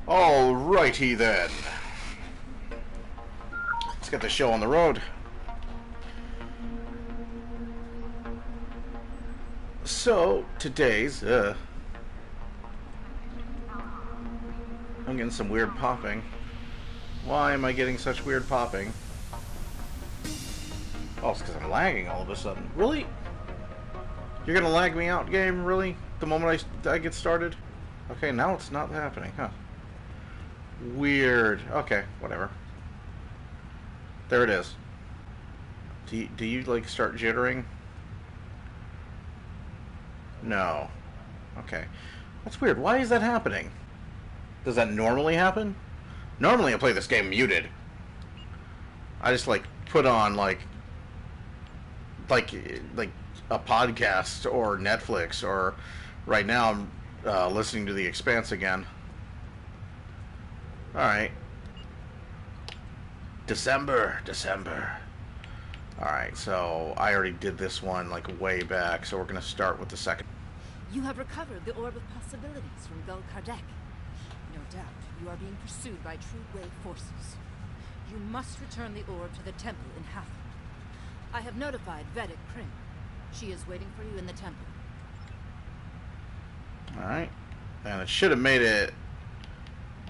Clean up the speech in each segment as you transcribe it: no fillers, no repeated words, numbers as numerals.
Alrighty then. Let's get the show on the road. So, today's, I'm getting some weird popping. Why am I getting such weird popping? Oh, it's because I'm lagging all of a sudden. Really? You're gonna lag me out, game? Really? The moment I get started? Okay, now it's not happening, huh? Weird. Okay, whatever. There it is. Do you like start jittering? No. Okay. That's weird. Why is that happening? Does that normally happen? Normally I play this game muted. I just like put on like a podcast or Netflix, or right now I'm listening to The Expanse again. Alright. December. Alright, so I already did this one like way back, so we're going to start with the second. You have recovered the Orb of Possibilities from Gul Kardec. No doubt, you are being pursued by True Way forces. You must return the orb to the temple in Hathor. I have notified Vedic Prim. She is waiting for you in the temple. Alright. And it should have made it...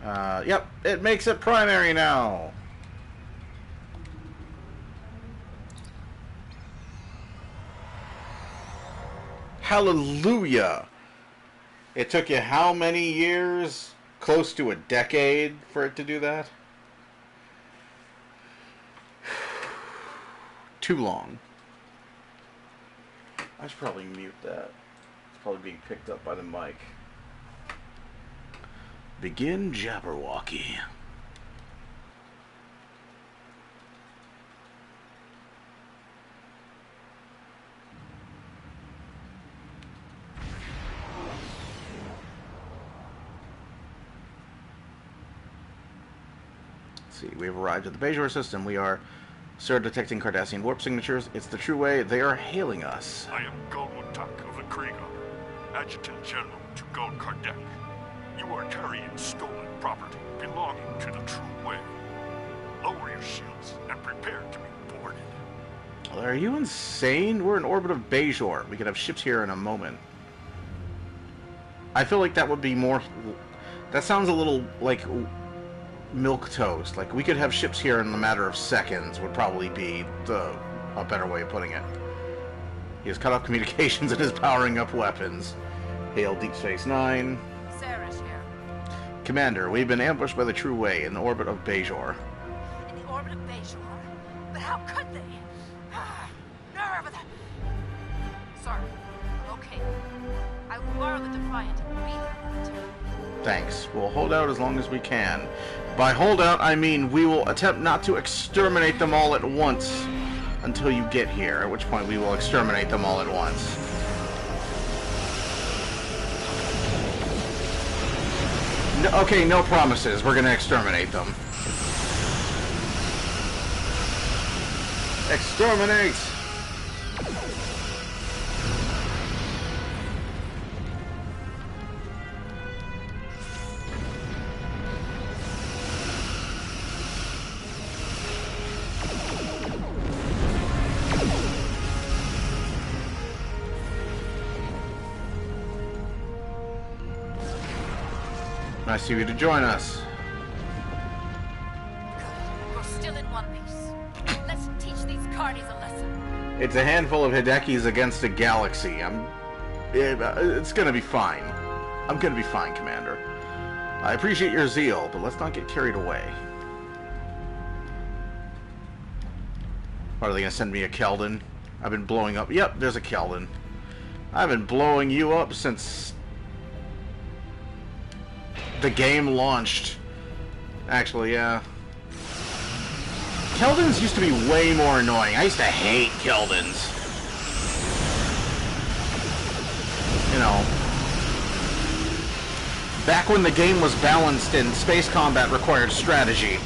yep, it makes it primary now. Hallelujah! It took you how many years? Close to a decade for it to do that? Too long. I should probably mute that. It's probably being picked up by the mic. Begin Jabberwocky. Let's see, we have arrived at the Bejor system. We are detecting Cardassian warp signatures. It's the True Way. They are hailing us. I am Gulwatak of the Kriega, Adjutant General to Gul Kardec. You are carrying stolen property belonging to the True Way. Lower your shields and prepare to be boarded. Are you insane? We're in orbit of Bejor. We could have ships here in a moment. I feel like that would be more... That sounds a little like milquetoast. Like, we could have ships here in a matter of seconds would probably be a better way of putting it. He has cut off communications and is powering up weapons. Hail Deep Space Nine. Sarah's here. Commander, we've been ambushed by the True Way in the orbit of Bejor. In the orbit of Bejor? But how could they? Nerve of them. Sorry, I'm okay. I will borrow the Defiant and beat them in the temple. Thanks. We'll hold out as long as we can. By hold out, I mean we will attempt not to exterminate them all at once until you get here, at which point we will exterminate them all at once. No, okay, no promises. We're gonna exterminate them. Exterminate! Nice of you to join us. Good. We're still in one piece. Let's teach these Cardies a lesson. It's a handful of Hidekis against a galaxy. It's gonna be fine. I'm gonna be fine, Commander. I appreciate your zeal, but let's not get carried away. What, are they gonna send me a Keldon? I've been blowing up. Yep, there's a Keldon. I've been blowing you up since the game launched. Actually, yeah. Keldons used to be way more annoying. I used to hate Keldons. You know, back when the game was balanced and space combat required strategy.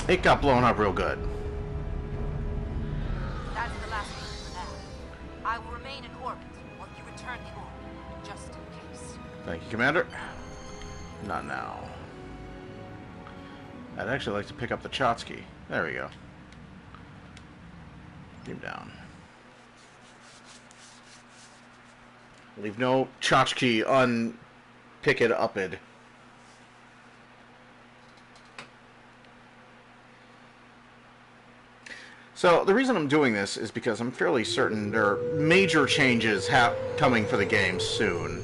It got blown up real good. That's the last thing for now. I will remain in orbit while you return the orb, just in case. Thank you, Commander. Not now. I'd actually like to pick up the Chotsky. There we go. Keep down. Leave no tchotchke unpicked-upped. So, the reason I'm doing this is because I'm fairly certain there are major changes coming for the game soon.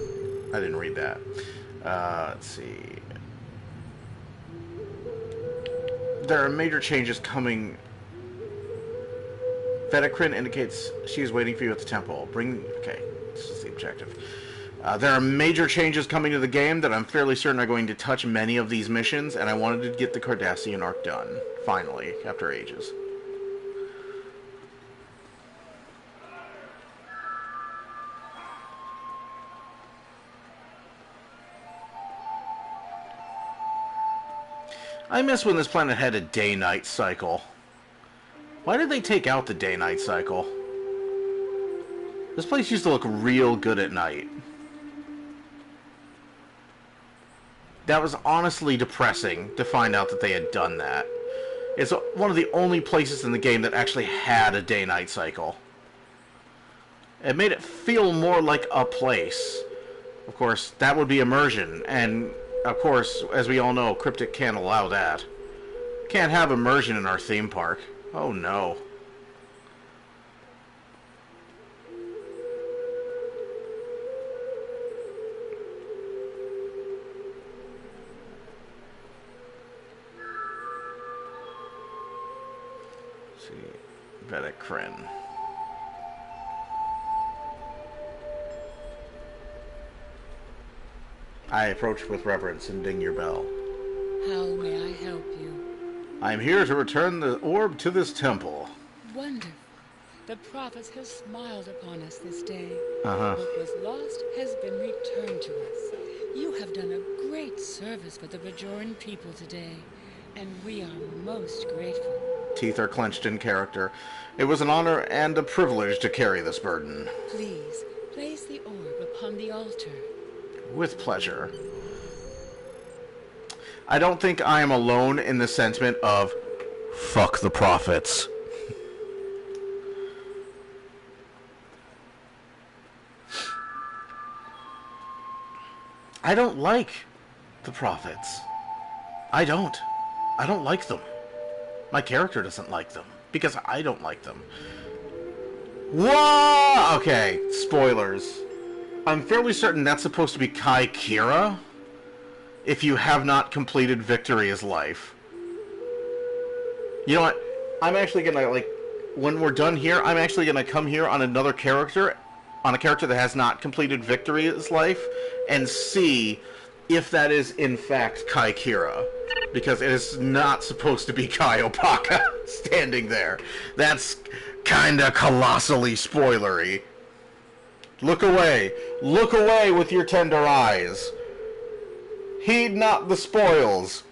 I didn't read that. Let's see. There are major changes coming. Vedekrin indicates she is waiting for you at the temple. Okay, this is the objective. There are major changes coming to the game that I'm fairly certain are going to touch many of these missions, and I wanted to get the Cardassian arc done, finally, after ages. I miss when this planet had a day-night cycle. Why did they take out the day-night cycle? This place used to look real good at night. That was honestly depressing to find out that they had done that. It's one of the only places in the game that actually had a day-night cycle. It made it feel more like a place. Of course, that would be immersion, and of course, as we all know, Cryptic can't allow that. Can't have immersion in our theme park. Oh no. Let's see. Vedekrin. I approach with reverence and ding your bell. How may I help you? I am here to return the orb to this temple. Wonderful. The prophet has smiled upon us this day. Uh-huh. What was lost has been returned to us. You have done a great service for the Bajoran people today, and we are most grateful. Teeth are clenched in character. It was an honor and a privilege to carry this burden. Please, place the orb upon the altar. With pleasure. I don't think I am alone in the sentiment of fuck the prophets. I don't like the prophets. I don't like them. My character doesn't like them because I don't like them. Whoa! Okay, spoilers. I'm fairly certain that's supposed to be Kai Kira. If you have not completed Victory is Life. You know what? I'm actually gonna, like, when we're done here, I'm actually gonna come here on another character, on a character that has not completed Victory is Life, and see if that is in fact Kai Kira. Because it is not supposed to be Kai Opaka standing there. That's kinda colossally spoilery. Look away. Look away with your tender eyes. Heed not the spoils.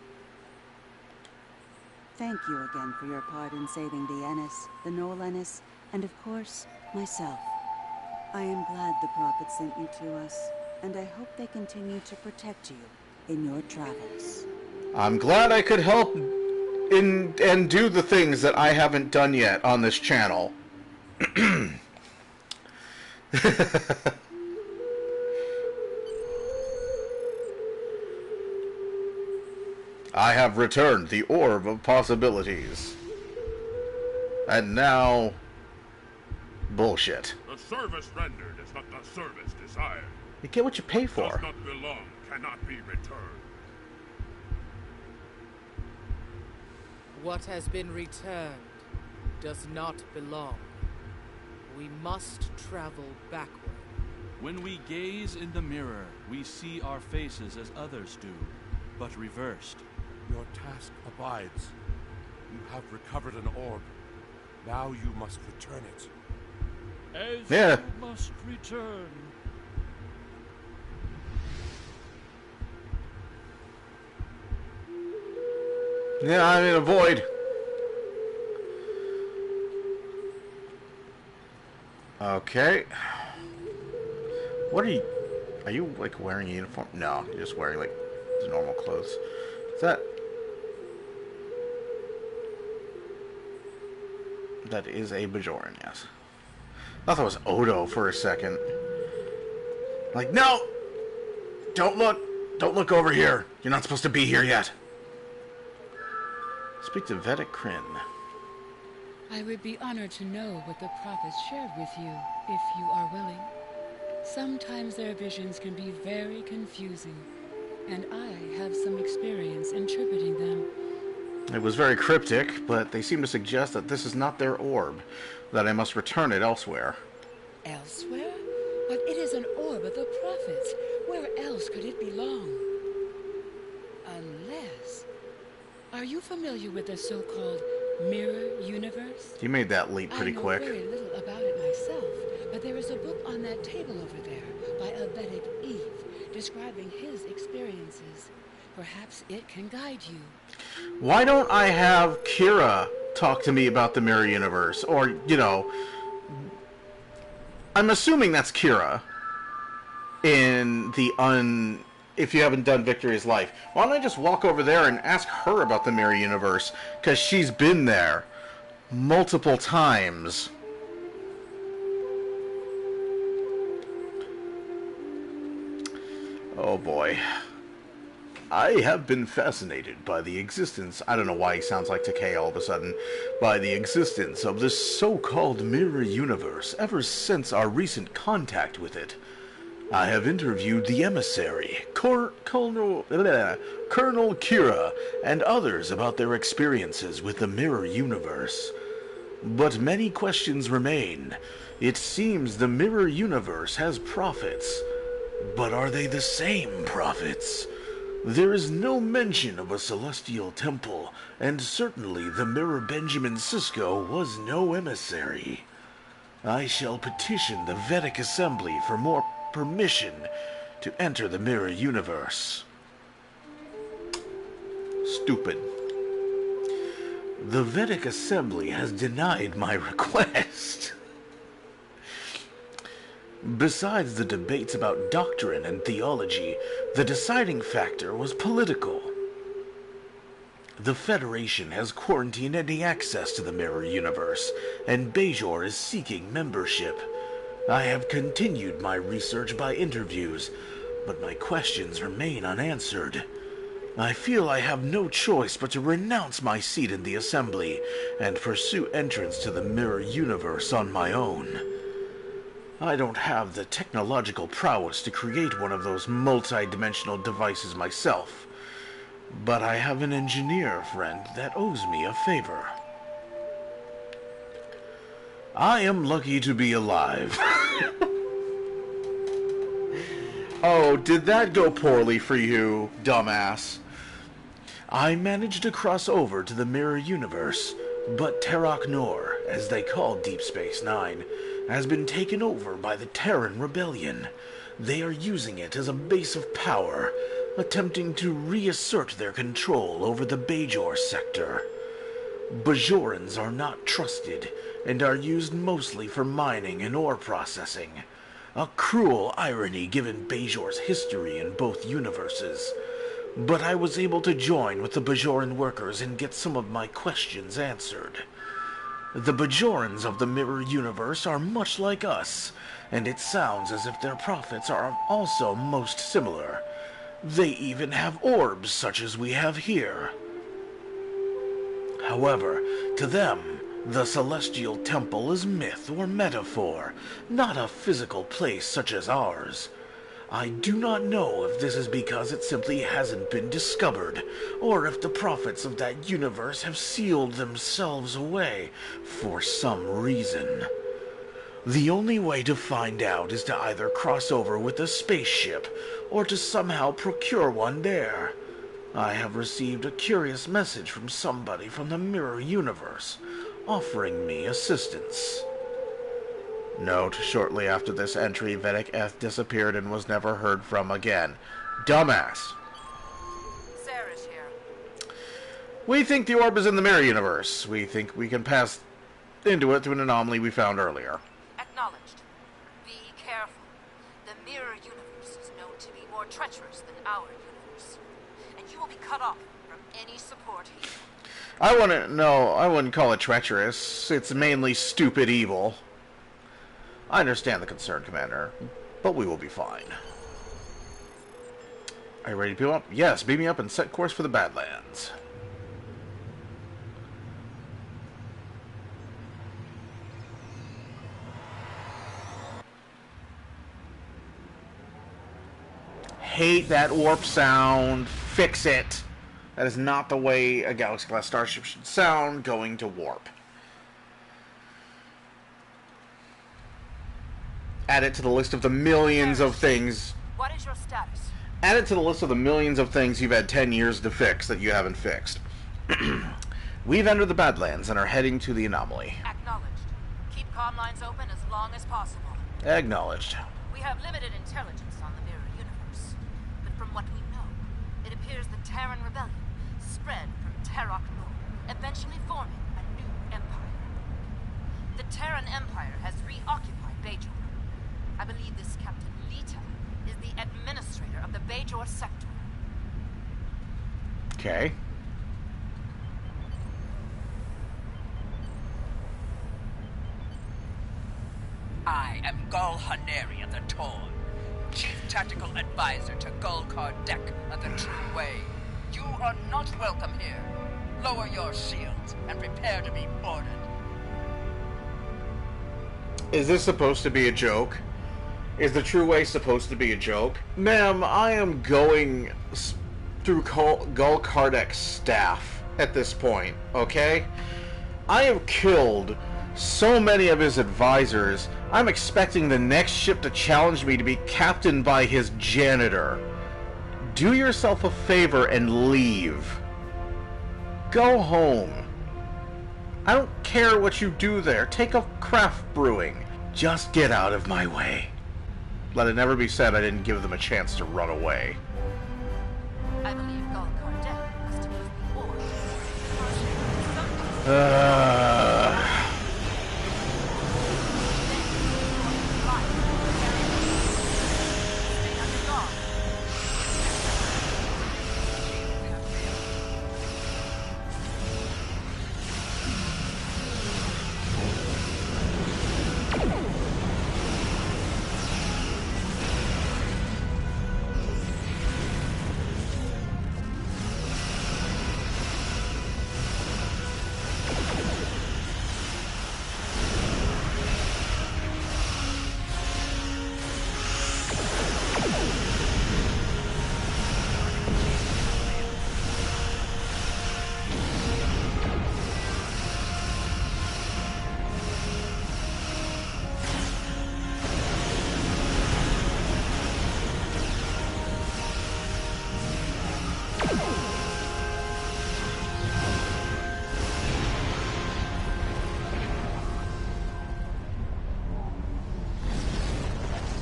Thank you again for your part in saving the Ennis, the Noel Ennis, and of course, myself. I am glad the Prophet sent you to us, and I hope they continue to protect you in your travels. I'm glad I could help and do the things that I haven't done yet on this channel. I have returned the Orb of Possibilities. And now... bullshit. The service rendered is not the service desired. You get what you pay for. Does not belong, cannot be returned. What has been returned does not belong. We must travel backward. When we gaze in the mirror, we see our faces as others do, but reversed. Your task abides. You have recovered an orb. Now you must return it. As Yeah. you must return. Yeah, I'm in a void. Okay. What are you... Are you, like, wearing a uniform? No, you're just wearing, like, normal clothes. Is that... That is a Bajoran, yes. I thought it was Odo for a second. Like, no! Don't look! Don't look over here! You're not supposed to be here yet! Speak to Vedic Kryn. I would be honored to know what the prophets shared with you, if you are willing. Sometimes their visions can be very confusing, and I have some experience interpreting them. It was very cryptic, but they seem to suggest that this is not their orb, that I must return it elsewhere. Elsewhere? But it is an orb of the prophets. Where else could it belong? Unless... Are you familiar with the so-called mirror universe? You made that leap pretty quick. I know very little about it myself, but there is a book on that table over there by a Vedic Eve describing his experiences. Perhaps it can guide you. Why don't I have Kira talk to me about the mirror universe? Or, you know... I'm assuming that's Kira in the if you haven't done Victory's Life. Why don't I just walk over there and ask her about the mirror universe? Because she's been there multiple times. Oh boy. I have been fascinated by the existence, I don't know why he sounds like Takei all of a sudden, by the existence of this so-called mirror universe ever since our recent contact with it. I have interviewed the emissary, Colonel Kira, and others about their experiences with the mirror universe. But many questions remain. It seems the mirror universe has prophets, but are they the same prophets? There is no mention of a celestial temple, and certainly the mirror Benjamin Sisko was no emissary. I shall petition the Vedic Assembly for more permission to enter the mirror universe. Stupid. The Vedic Assembly has denied my request. Besides the debates about doctrine and theology, the deciding factor was political. The Federation has quarantined any access to the mirror universe, and Bajor is seeking membership. I have continued my research by interviews, but my questions remain unanswered. I feel I have no choice but to renounce my seat in the Assembly and pursue entrance to the mirror universe on my own. I don't have the technological prowess to create one of those multi-dimensional devices myself, but I have an engineer friend that owes me a favor. I am lucky to be alive. Oh, did that go poorly for you, dumbass? I managed to cross over to the mirror universe, but Terok Nor, as they call Deep Space Nine, has been taken over by the Terran Rebellion. They are using it as a base of power, attempting to reassert their control over the Bajor sector. Bajorans are not trusted, and are used mostly for mining and ore processing. A cruel irony given Bajor's history in both universes. But I was able to join with the Bajoran workers and get some of my questions answered. The Bajorans of the mirror universe are much like us, and it sounds as if their prophets are also most similar. They even have orbs such as we have here. However, to them, the celestial temple is myth or metaphor, not a physical place such as ours. I do not know if this is because it simply hasn't been discovered, or if the prophets of that universe have sealed themselves away for some reason. The only way to find out is to either cross over with a spaceship, or to somehow procure one there. I have received a curious message from somebody from the mirror universe, offering me assistance. Note, shortly after this entry, Vedic F disappeared and was never heard from again. Dumbass. Sarah's here. We think the orb is in the mirror universe. We think we can pass into it through an anomaly we found earlier. Acknowledged. Acknowledged. Be careful. The mirror universe is known to be more treacherous than our universe. And you will be cut off from any support here. I wouldn't call it treacherous. It's mainly stupid evil. I understand the concern, Commander, but we will be fine. Are you ready to beam up? Yes, beam me up and set course for the Badlands. Hate that warp sound. Fix it. That is not the way a Galaxy-class starship should sound going to warp. Add it to the list of the millions of things. What is your status? Add it to the list of the millions of things you've had 10 years to fix that you haven't fixed. We've entered the Badlands and are heading to the anomaly. Acknowledged. Keep comm lines open as long as possible. Acknowledged. We have limited intelligence on the mirror universe, but from what we know, it appears the Terran rebellion spread from Terok Nor, eventually forming a new empire. The Terran Empire has reoccupied Bajor. I believe this Captain Lita is the administrator of the Bajor sector. Okay. I am Gul Haneri of the Torn, Chief Tactical Advisor to Gul Kardec of the True Way. You are not welcome here. Lower your shields and prepare to be boarded. Is this supposed to be a joke? Is the True Way supposed to be a joke? Ma'am, I am going through Gul Kardec's staff at this point, okay? I have killed so many of his advisors. I'm expecting the next ship to challenge me to be captained by his janitor. Do yourself a favor and leave. Go home. I don't care what you do there. Take up craft brewing. Just get out of my way. Let it never be said I didn't give them a chance to run away. I believe Gul Kardec must have used the orb. Stay under guard.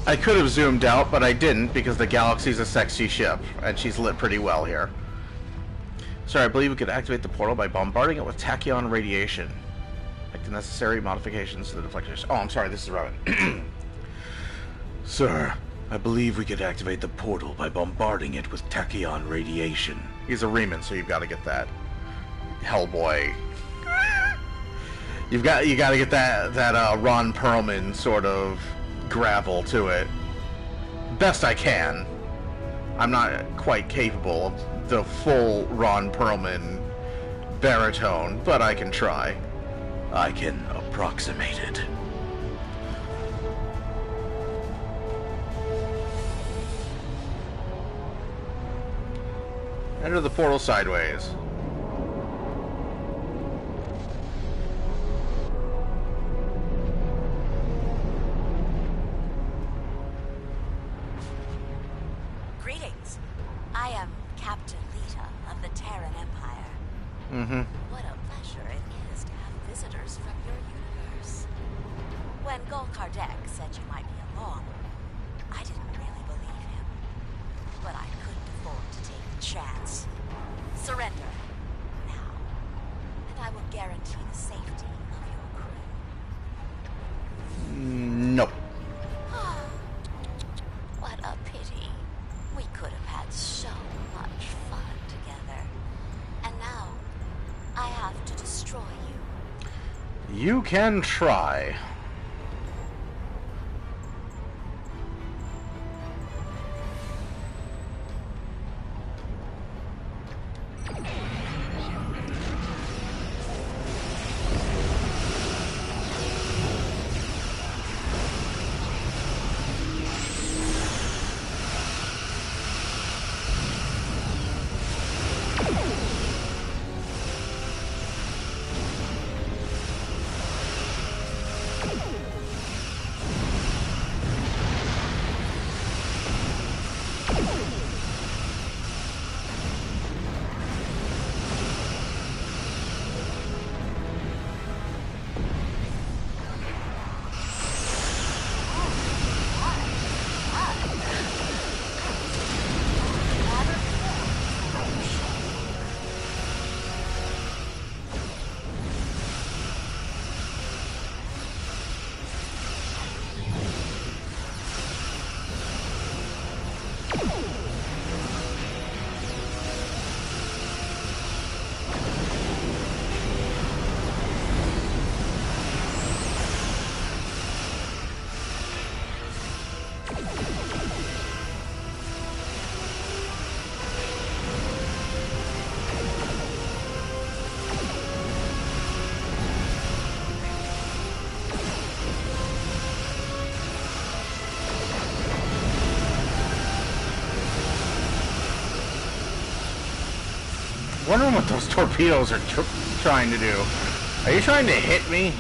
I could have zoomed out, but I didn't because the Galaxy's a sexy ship, and she's lit pretty well here. Sir, I believe we could activate the portal by bombarding it with tachyon radiation. Make the necessary modifications to the deflectors. Oh, I'm sorry, this is Robin. Sir, I believe we could activate the portal by bombarding it with tachyon radiation. He's a Riemann, so you've got to get that Hellboy. You got to get that Ron Perlman sort of gravel to it. Best I can. I'm not quite capable of the full Ron Perlman baritone, but I can try. I can approximate it. Enter the portal sideways. I am Captain Lita of the Terran Empire. Mm-hmm. What a pleasure it is to have visitors from your universe. When Gul Kardec said you might be along, I didn't really believe him. But I couldn't afford to take the chance. Surrender. Now. And I will guarantee the safety of your crew. can try. Wondering what those torpedoes are trying to do. Are you trying to hit me?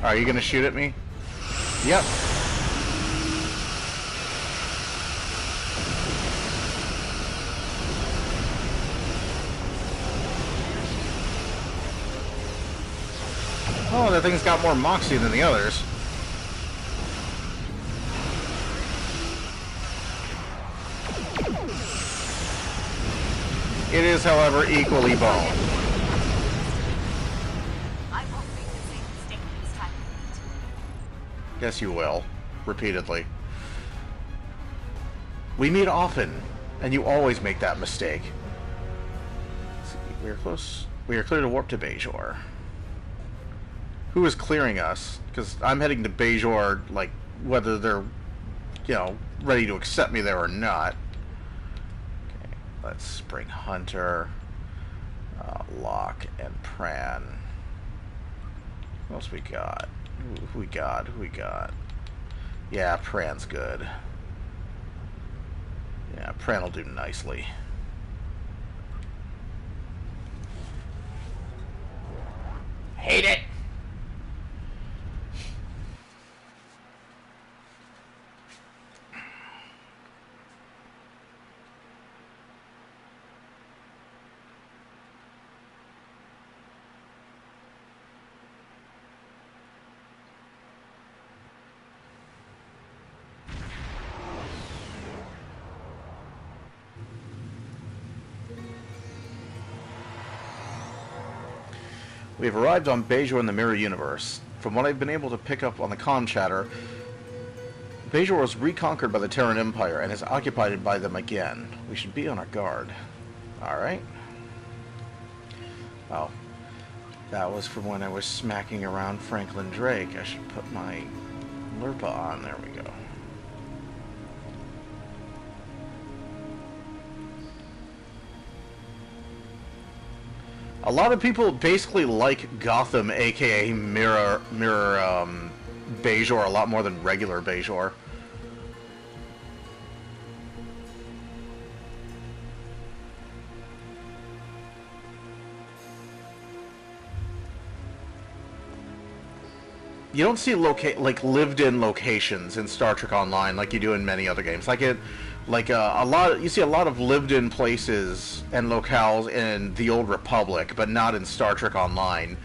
Are you gonna shoot at me? Yep. Oh, that thing's got more moxie than the others. It is, however, equally boned. Yes, you will. Repeatedly. We meet often, and you always make that mistake. Let's see, we are close. We are clear to warp to Bajor. Who is clearing us? Because I'm heading to Bajor, like, whether they're, you know, ready to accept me there or not. Okay, let's bring Hunter, Locke, and Pran. What else we got? Who we got? Who we got? Yeah, Pran's good. Yeah, Pran will do nicely. Hate it! We have arrived on Bajor in the Mirror Universe. From what I've been able to pick up on the comm chatter, Bajor was reconquered by the Terran Empire and is occupied by them again. We should be on our guard. Alright. Oh. That was from when I was smacking around Franklin Drake. I should put my Lurpa on. There we go. A lot of people basically like Gotham, aka Mirror Bajor, a lot more than regular Bajor. You don't see lived-in locations in Star Trek Online like you do in many other games. Like Like you see a lot of lived-in places and locales in the Old Republic, but not in Star Trek Online.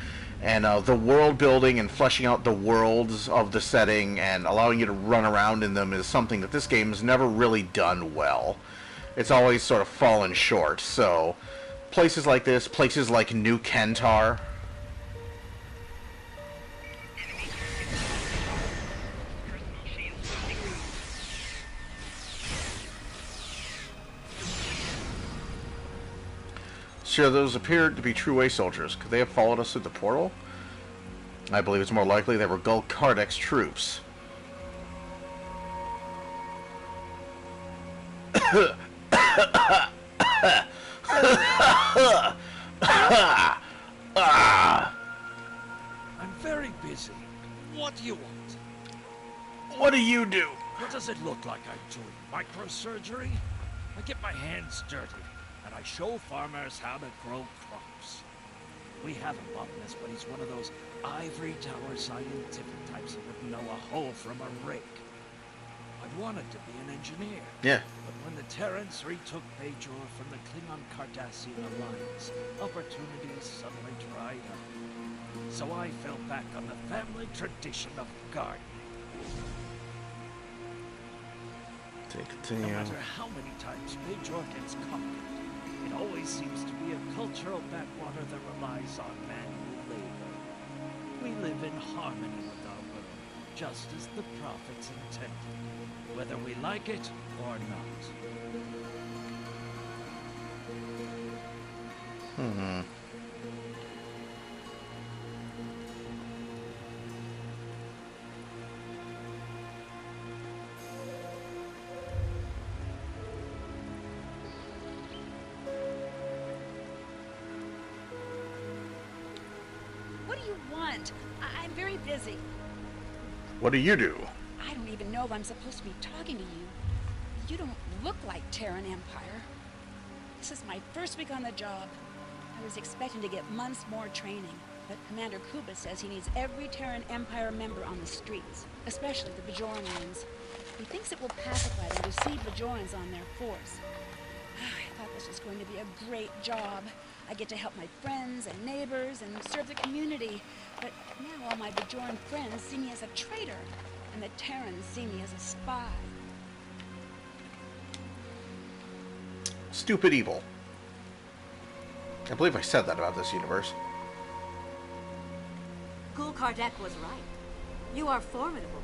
And the world building and fleshing out the worlds of the setting and allowing you to run around in them is something that this game has never really done well. It's always sort of fallen short. So places like this, places like New Kentar. Sure, those appeared to be true-way soldiers. Could they have followed us through the portal? I believe it's more likely they were Gul Kardek's troops. I'm very busy. What do you want? What do you do? What does it look like I'm doing? Microsurgery? I get my hands dirty, and I show farmers how to grow crops. We have a botanist, but he's one of those ivory tower scientific types who wouldn't know a hole from a rake. I wanted to be an engineer. Yeah. But when the Terrans retook Bajor from the Klingon Cardassian alliance, opportunities suddenly dried up. So I fell back on the family tradition of gardening. Continue. No matter how many times Bajor gets conquered, it always seems to be a cultural backwater that relies on manual labor. We live in harmony with our world, just as the prophets intended, whether we like it or not. What do you want? I'm very busy. What do you do? I don't even know if I'm supposed to be talking to you. You don't look like Terran Empire. This is my first week on the job. I was expecting to get months more training, but Commander Kuba says he needs every Terran Empire member on the streets, especially the Bajorans. He thinks it will pacify them to see Bajorans on their force. I thought this was going to be a great job. I get to help my friends and neighbors and serve the community. But now all my Bajoran friends see me as a traitor, and the Terrans see me as a spy. Stupid evil. I believe I said that about this universe. Gul Kardec was right. You are formidable,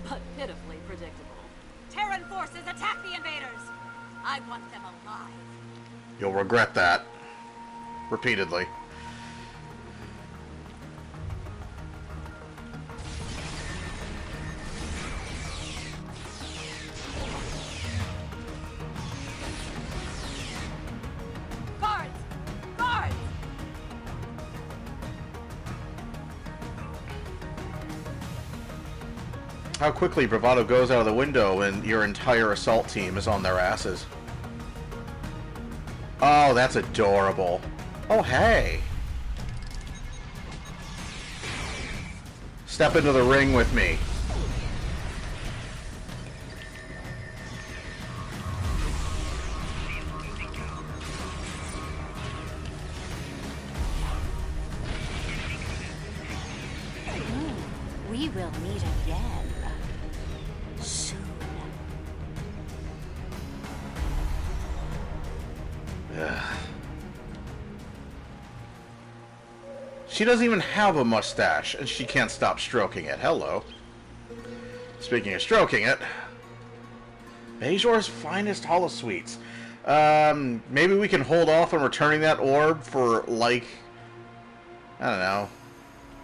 but pitifully predictable. Terran forces, attack the invaders! I want them alive. You'll regret that. Repeatedly. Guards! Guards! How quickly bravado goes out of the window and your entire assault team is on their asses. Oh, that's adorable. Oh, hey. Step into the ring with me. We will meet again. Soon. She doesn't even have a mustache, and she can't stop stroking it. Hello. Speaking of stroking it, Bajor's finest holosuites. Maybe we can hold off on returning that orb for, like, I don't know.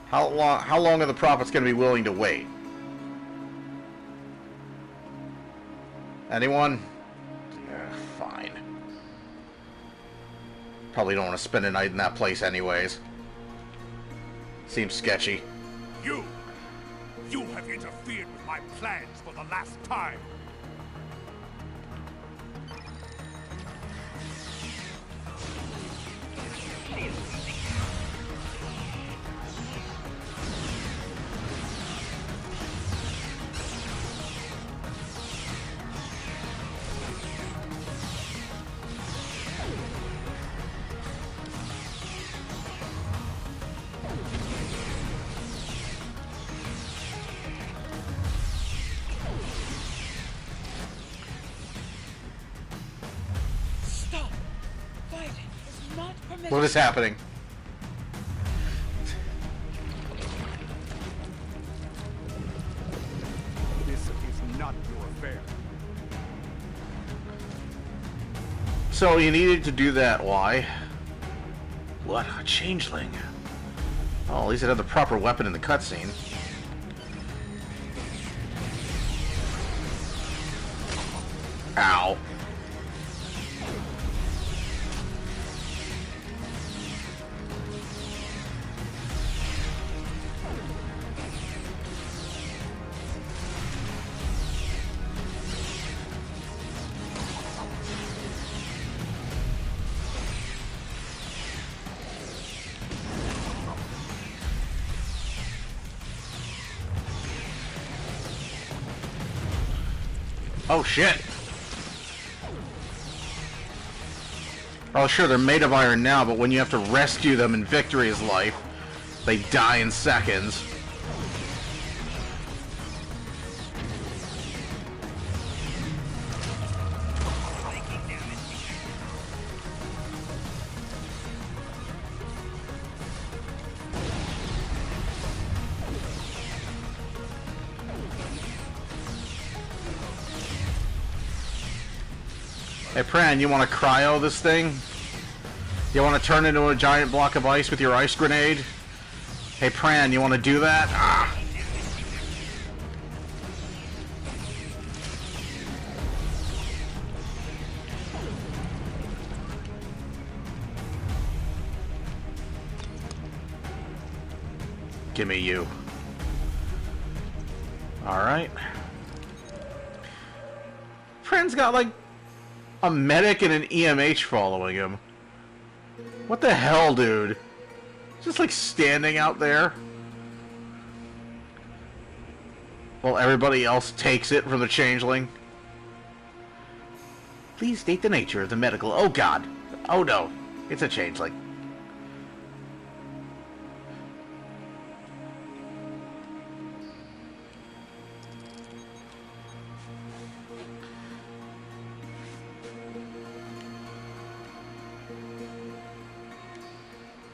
How long are the prophets going to be willing to wait? Anyone? Fine. Probably don't want to spend a night in that place anyways. Seems sketchy. You have interfered with my plans for the last time. What is happening? This is not your affair. So you needed to do that. Why? What? A changeling. Oh, at least it had the proper weapon in the cutscene. Ow. Oh shit. Oh sure, they're made of iron now, but when you have to rescue them in Victory's life, they die in seconds. Hey Pran, you want to cryo this thing? You want to turn into a giant block of ice with your ice grenade? Hey Pran, you want to do that? Ah. Gimme you. Alright. Pran's got like a medic and an EMH following him. What the hell, dude? Just like standing out there while everybody else takes it from the changeling. Please state the nature of the medical. Oh god. Oh no. It's a changeling.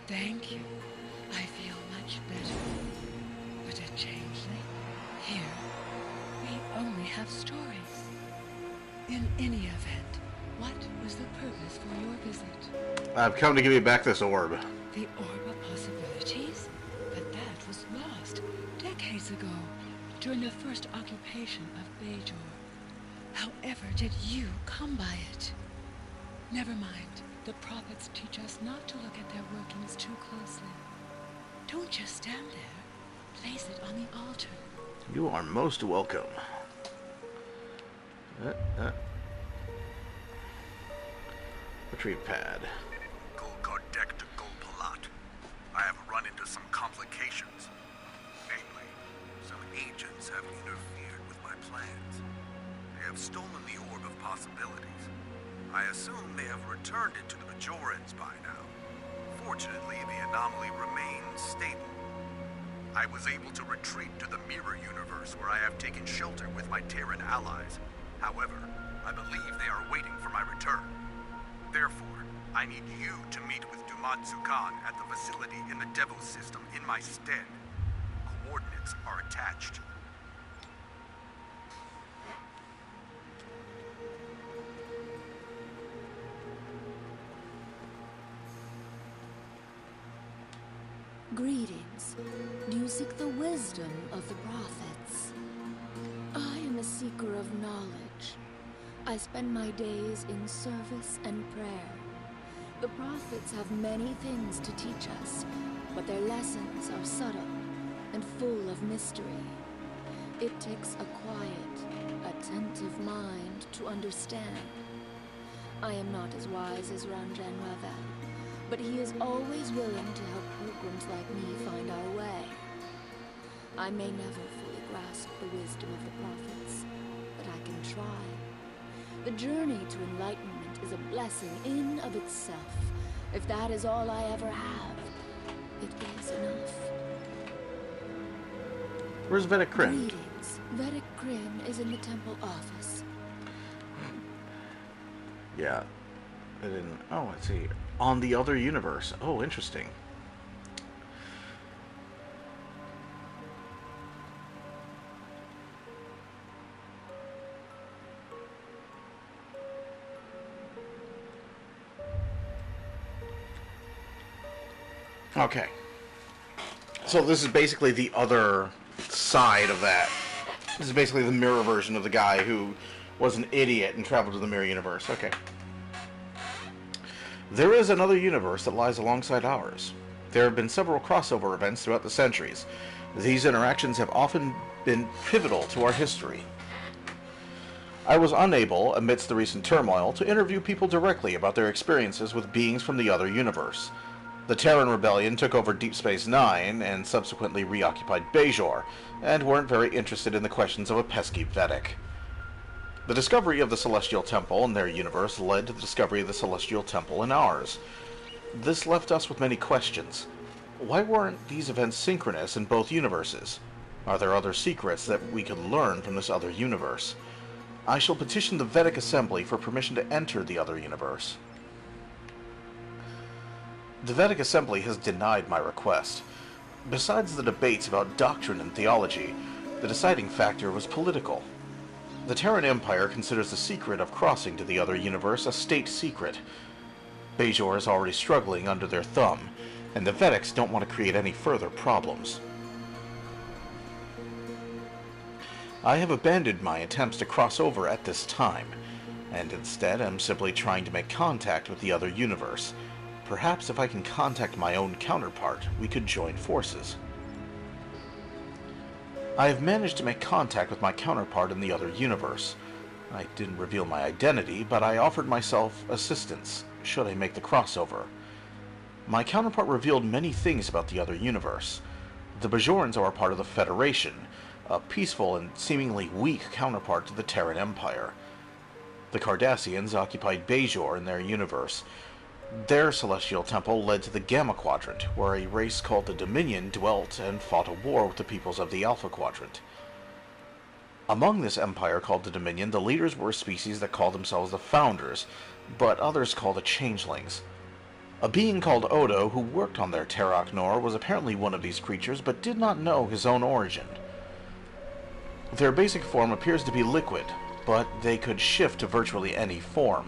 Thank you. I feel much better. But a changeling? Here, we only have stories. In any event, what was the purpose for your visit? I've come to give you back this orb. The Orb of Possibilities? But that was lost decades ago, during the first occupation of Bajor. However did you come by it? Never mind. The prophets teach us not to look at their workings too closely. Don't just stand there. Place it on the altar. You are most welcome. Retrieve pad. Gul Kardec to Gul Palat. I have run into some complications. Namely, some agents have interfered with my plans. They have stolen the Orb of Possibilities. I assume they have returned it to the Bajorans by now. Fortunately, the anomaly remains stable. I was able to retreat to the Mirror Universe, where I have taken shelter with my Terran allies. However, I believe they are waiting for my return. Therefore, I need you to meet with Dumatsu Khan at the facility in the Devos system in my stead. Coordinates are attached. Greetings. Do you seek the wisdom of the prophets? I am a seeker of knowledge. I spend my days in service and prayer. The prophets have many things to teach us, but their lessons are subtle and full of mystery. It takes a quiet, attentive mind to understand. I am not as wise as Ranjan Ravel, but he is always willing to help pilgrims like me find our way. I may never fully grasp the wisdom of the prophets, but I can try. The journey to enlightenment is a blessing in of itself. If that is all I ever have, it is enough. Where's Vedic Kryn? Greetings. Vedic Kryn is in the temple office. Yeah. I didn't... Oh, let's see. on the other universe. Oh, interesting. Okay. So this is basically the other side of that. This is basically the mirror version of the guy who was an idiot and traveled to the mirror universe. Okay. There is another universe that lies alongside ours. There have been several crossover events throughout the centuries. These interactions have often been pivotal to our history. I was unable, amidst the recent turmoil, to interview people directly about their experiences with beings from the other universe. The Terran Rebellion took over Deep Space Nine and subsequently reoccupied Bajor, and weren't very interested in the questions of a pesky Vedic. The discovery of the Celestial Temple in their universe led to the discovery of the Celestial Temple in ours. This left us with many questions. Why weren't these events synchronous in both universes? Are there other secrets that we could learn from this other universe? I shall petition the Vedic Assembly for permission to enter the other universe. The Vedic Assembly has denied my request. Besides the debates about doctrine and theology, the deciding factor was political. The Terran Empire considers the secret of crossing to the other universe a state secret. Bajor is already struggling under their thumb, and the Vedics don't want to create any further problems. I have abandoned my attempts to cross over at this time, and instead am simply trying to make contact with the other universe. Perhaps if I can contact my own counterpart, we could join forces. I have managed to make contact with my counterpart in the other universe. I didn't reveal my identity, but I offered myself assistance, should I make the crossover. My counterpart revealed many things about the other universe. The Bajorans are a part of the Federation, a peaceful and seemingly weak counterpart to the Terran Empire. The Cardassians occupied Bajor in their universe. Their celestial temple led to the Gamma Quadrant, where a race called the Dominion dwelt and fought a war with the peoples of the Alpha Quadrant. Among this empire called the Dominion, the leaders were a species that called themselves the Founders, but others called the Changelings. A being called Odo, who worked on their Terok Nor, was apparently one of these creatures, but did not know his own origin. Their basic form appears to be liquid, but they could shift to virtually any form.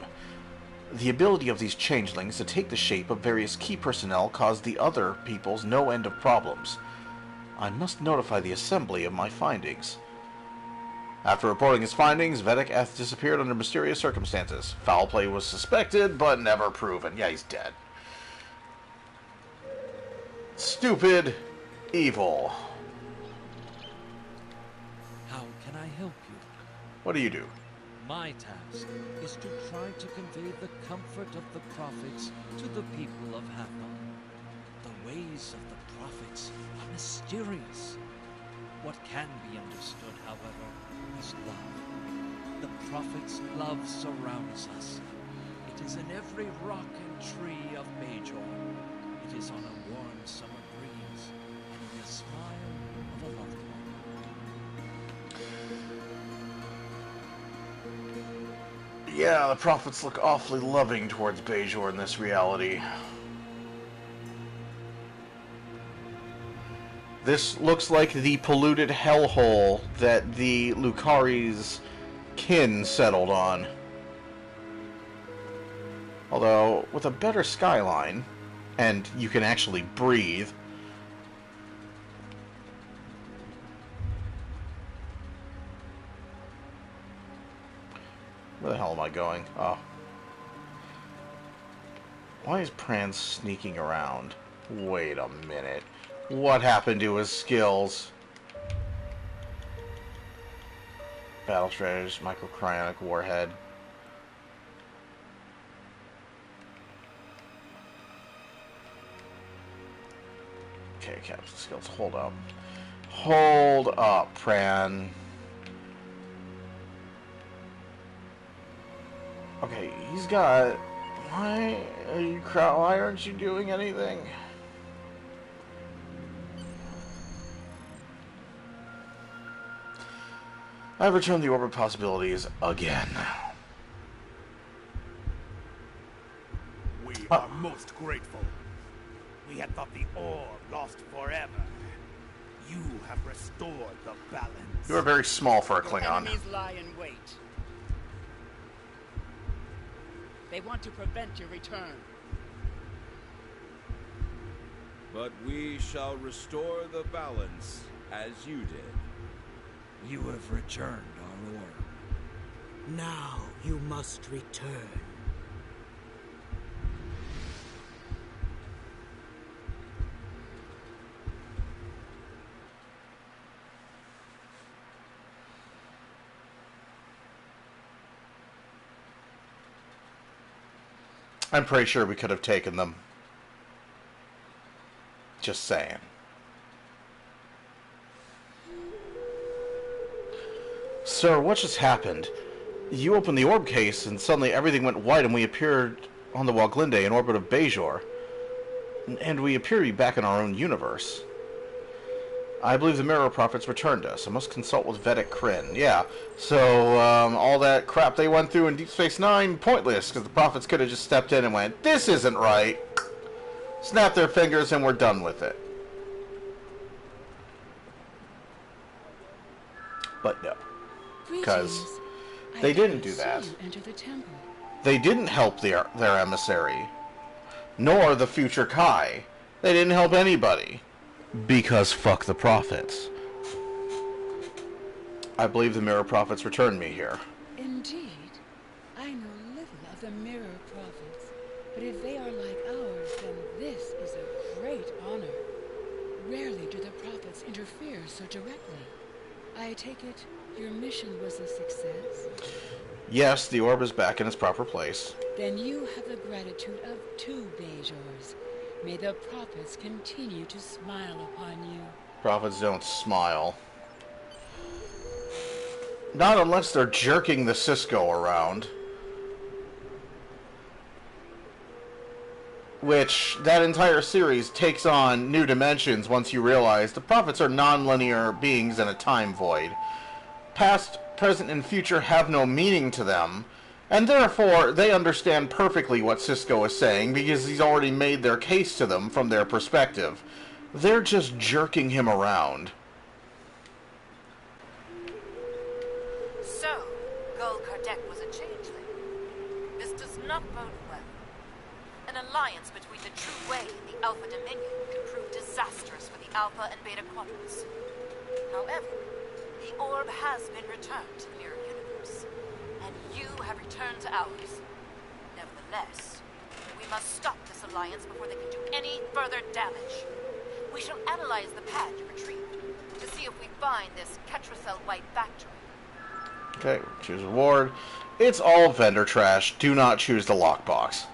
The ability of these changelings to take the shape of various key personnel caused the other peoples no end of problems. I must notify the Assembly of my findings. After reporting his findings, Vedic Eth disappeared under mysterious circumstances. Foul play was suspected, but never proven. Yeah, he's dead. Stupid. Evil. How can I help you? What do you do? My task is to try to convey the comfort of the prophets to the people of Hathor. The ways of the prophets are mysterious. What can be understood, however, is love. The prophets' love surrounds us. It is in every rock and tree of Bajor. It is on a warm summer breeze, and in the smile of a loved one. Yeah, the prophets look awfully loving towards Bajor in this reality. This looks like the polluted hellhole that the Lucari's kin settled on. Although, with a better skyline, and you can actually breathe. Where the hell am I going? Oh. Why is Pran sneaking around? Wait a minute. What happened to his skills? Battle strategist, microcryonic warhead. Okay, captain skills. Hold up. Hold up, Pran. Okay, he's got... Why aren't you doing anything? I've returned the orb of possibilities again. We are most grateful. We had thought the orb lost forever. You have restored the balance. You are very small for a Your Klingon. enemies lie in wait. They want to prevent your return. But we shall restore the balance as you did. You have returned our orb. Now you must return. I'm pretty sure we could have taken them. Just saying. Sir, what just happened? You opened the orb case and suddenly everything went white and we appeared on the Waglinde in orbit of Bajor. And we appear to be back in our own universe. I believe the Mirror Prophets returned us. I must consult with Vedic Kryn. Yeah, so all that crap they went through in Deep Space Nine, pointless, because the Prophets could have just stepped in and went, this isn't right. Snap their fingers and we're done with it. But no. Because they didn't do that. Enter the temple. They didn't help their emissary. Nor the future Kai. They didn't help anybody. Because fuck the Prophets. I believe the Mirror Prophets returned me here. Indeed. I know little of the Mirror Prophets, but if they are like ours, then this is a great honor. Rarely do the Prophets interfere so directly. I take it your mission was a success? Yes, the orb is back in its proper place. Then you have the gratitude of 2 Bajors. May the Prophets continue to smile upon you. Prophets don't smile. Not unless they're jerking the Cisco around. Which, that entire series takes on new dimensions once you realize the Prophets are non-linear beings in a time void. Past, present, and future have no meaning to them. And therefore, they understand perfectly what Cisco is saying because he's already made their case to them from their perspective. They're just jerking him around. So, Gul Kardec was a changeling. This does not bode well. An alliance between the True Way and the Alpha Dominion could prove disastrous for the Alpha and Beta Quadrants. However, the orb has been returned to the Mirror Universe. And you have returned to ours. Nevertheless, we must stop this alliance before they can do any further damage. We shall analyze the pad you retrieved to see if we find this Ketracel White factory. Okay, choose reward. It's all vendor trash. Do not choose the lockbox.